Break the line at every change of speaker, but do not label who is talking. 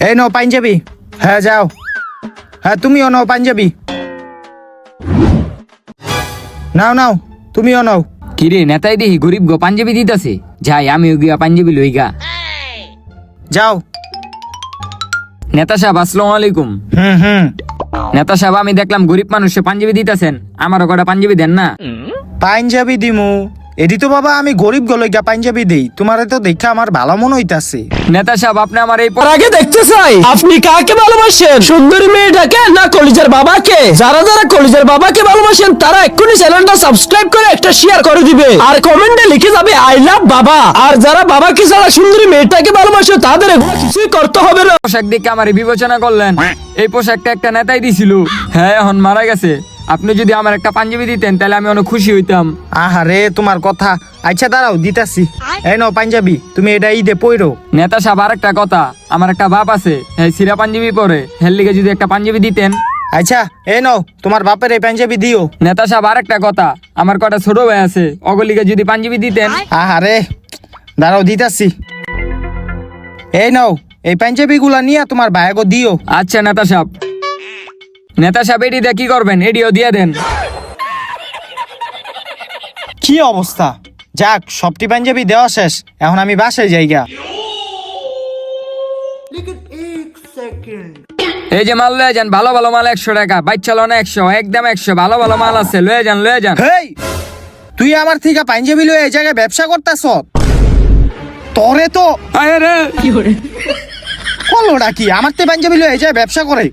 এই নাও পাঞ্জাবি। হ্যাঁ যাও। হ্যাঁ তুমিও নাও পাঞ্জাবি। নাও নাও তুমিও নাও।
কিরে নেতাই দেখি গরিব গো পাঞ্জাবি দিতেছে, যাই আমিও গিয়া পাঞ্জাবি লইগা।
যাও।
নেতা সাহেব আসসালামু আলাইকুম।
হুম।
নেতা সাহেব আমি দেখলাম গরিব মানুষে পাঞ্জাবি দিতেছেন, আমারও কটা পাঞ্জাবি দেন না।
পাঞ্জাবি দিমু? এটি তো বাবা আমি গরিব গলইগা পাঞ্জাবি দেই, তোমারে তো দেখে আমার ভালো মনে হইতাছে।
নেতা সাহেব আপনি আমার এই
তার আগে দেখতে চাই আপনি কাকে ভালোবাসেন, সুন্দরী মেয়েটাকে না কলিজার বাবাকে? যারা যারা কলিজার বাবাকে ভালোবাসেন তারা এক্ষুনি চ্যানেলটা সাবস্ক্রাইব করে একটা শেয়ার করে দিবে আর কমেন্টে লিখে যাবে আই লাভ বাবা। আর যারা বাবাকে ছাড়া সুন্দরী মেয়েটাকে ভালোবাসে তাদের এগুলো কিছুই করতে হবে না।
পোশাক দেখে আমার বিবেচনা করলেন, এই পোশাকটা একটা নেতাই দিছিল, হ্যাঁ এখন মারা গেছে। আপনি যদি আমার একটা পাঞ্জাবি দিতেন তাহলে আমি অনেক খুশি হইতাম।
আহারে তোমার কথা। আচ্ছা দাঁড়াও দিতাছি। এই নাও পাঞ্জাবি, তুমি এটা ঈদে পইরো।
নেতা সাহেব আর একটা কথা, আমার একটা বাপ আছে, হ্যাঁ সিরা পাঞ্জাবি পরে, হের লিগে যদি একটা পাঞ্জাবি দিতেন।
আচ্ছা এই নাও তোমার বাপের এই পাঞ্জাবি দিও।
নেতা সাহেব আর একটা কথা, আমার কটা ছোট ভাই আছে, অগলিগে যদি পাঞ্জাবি দিতেন।
আহারে দাঁড়াও দিতাছি। এই নাও এই পাঞ্জাবি গুলা নিয়ে তোমার ভাইগো দিও।
আচ্ছা নেতা সাহেব। নেতা সাহেব এটি দিয়ে কি করবেন, এটিও দিয়ে দেন।
কি অবস্থা! যাক সবটি পাঞ্জাবি দেওয়া শেষ, এখন আমি বাসায় যাইগা।
এই যে মাল লয়ে যান, ভালো ভালো মাল 100 টাকা, বাইক চালানো 100, একদম 100, ভালো ভালো মাল আছে, লয়ে যান লয়ে যান।
হেই তুই আমার থেকে পাঞ্জাবি লয়ে এই জায়গায় ব্যবসা করতেছ? তোরে তো
আরে রে
কলোটা কি আমার থেকে পাঞ্জাবি লয়ে এই জায়গায় ব্যবসা করে?